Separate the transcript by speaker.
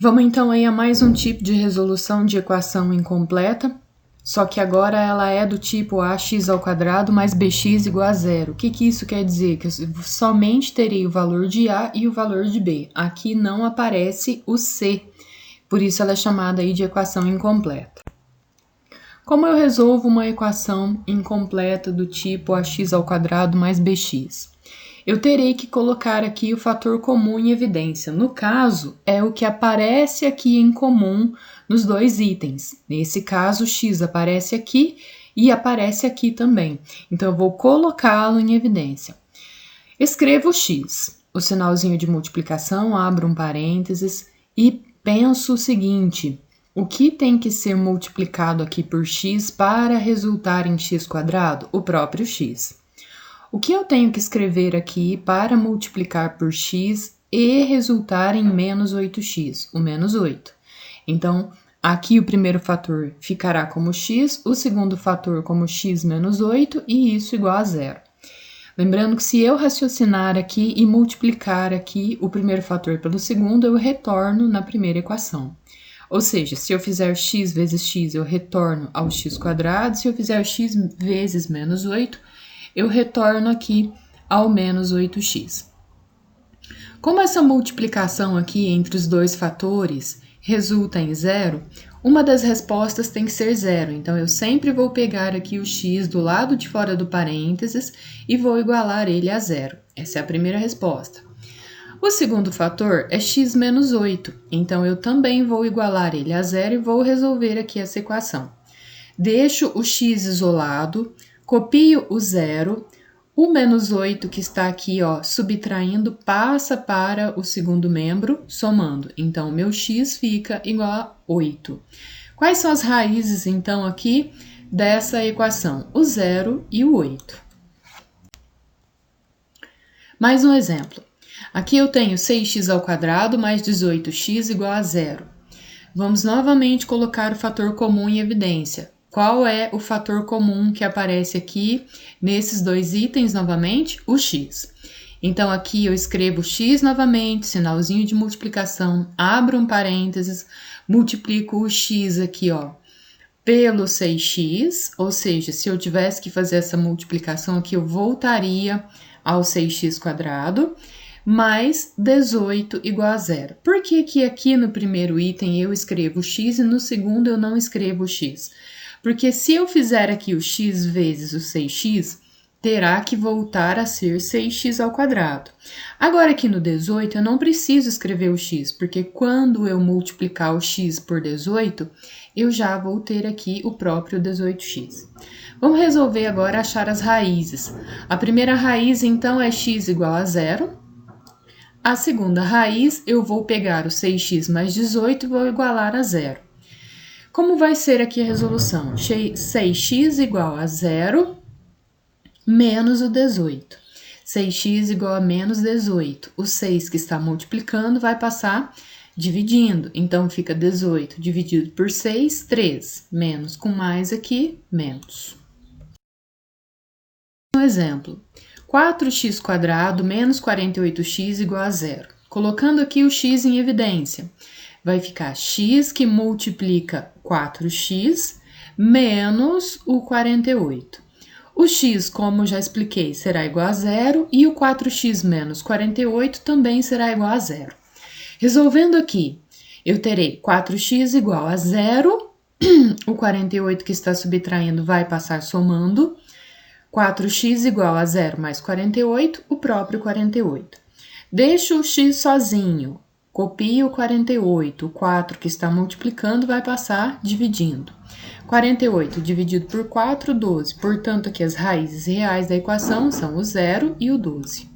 Speaker 1: Vamos então aí a mais um tipo de resolução de equação incompleta, só que agora ela é do tipo ax² mais bx igual a zero. O que isso quer dizer? Que eu somente terei o valor de A e o valor de B. Aqui não aparece o C, por isso ela é chamada aí de equação incompleta. Como eu resolvo uma equação incompleta do tipo ax² mais bx? Eu terei que colocar aqui o fator comum em evidência. No caso, é o que aparece aqui em comum nos dois itens. Nesse caso, x aparece aqui e aparece aqui também. Então, eu vou colocá-lo em evidência. Escrevo x, o sinalzinho de multiplicação, abro um parênteses e penso o seguinte: o que tem que ser multiplicado aqui por x para resultar em x²? O próprio x. O que eu tenho que escrever aqui para multiplicar por x e resultar em menos 8x? O menos 8. Então, aqui o primeiro fator ficará como x, o segundo fator como x menos 8 e isso igual a zero. Lembrando que se eu raciocinar aqui e multiplicar aqui o primeiro fator pelo segundo, eu retorno na primeira equação. Ou seja, se eu fizer x vezes x, eu retorno ao x². Se eu fizer x vezes menos 8, eu retorno aqui ao menos 8x. Como essa multiplicação aqui entre os dois fatores resulta em zero, uma das respostas tem que ser zero. Então, eu sempre vou pegar aqui o x do lado de fora do parênteses e vou igualar ele a zero. Essa é a primeira resposta. O segundo fator é x menos 8. Então, eu também vou igualar ele a zero e vou resolver aqui essa equação. Deixo o x isolado, copio o zero, o menos 8 que está aqui, ó, subtraindo, passa para o segundo membro, somando. Então, o meu x fica igual a 8. Quais são as raízes, então, aqui dessa equação? O 0 e o 8. Mais um exemplo. Aqui eu tenho 6x² mais 18x igual a zero. Vamos novamente colocar o fator comum em evidência. Qual é o fator comum que aparece aqui nesses dois itens novamente? O x. Então, aqui eu escrevo x novamente, sinalzinho de multiplicação, abro um parênteses, multiplico o x aqui, ó, pelo 6x, ou seja, se eu tivesse que fazer essa multiplicação aqui, eu voltaria ao 6x², mais 18 igual a zero. Por que que aqui no primeiro item eu escrevo x e no segundo eu não escrevo x? Porque se eu fizer aqui o x vezes o 6x, terá que voltar a ser 6x². Agora aqui no 18 eu não preciso escrever o x, porque quando eu multiplicar o x por 18, eu já vou ter aqui o próprio 18x. Vamos resolver agora achar as raízes. A primeira raiz, então, é x igual a zero. A segunda raiz, eu vou pegar o 6x mais 18 e vou igualar a zero. Como vai ser aqui a resolução? 6x igual a zero menos o 18. 6x igual a menos 18. O 6 que está multiplicando vai passar dividindo. Então, fica 18 dividido por 6, 3. Menos com mais aqui, menos. Um exemplo. 4x² menos 48x igual a zero. Colocando aqui o x em evidência, vai ficar x que multiplica 4x menos o 48. O x, como já expliquei, será igual a zero e o 4x menos 48 também será igual a zero. Resolvendo aqui, eu terei 4x igual a zero, o 48 que está subtraindo vai passar somando, 4x igual a 0 mais 48, o próprio 48. Deixo o x sozinho, copio o 48, o 4 que está multiplicando vai passar dividindo. 48 dividido por 4, 12. Portanto, aqui as raízes reais da equação são o 0 e o 12.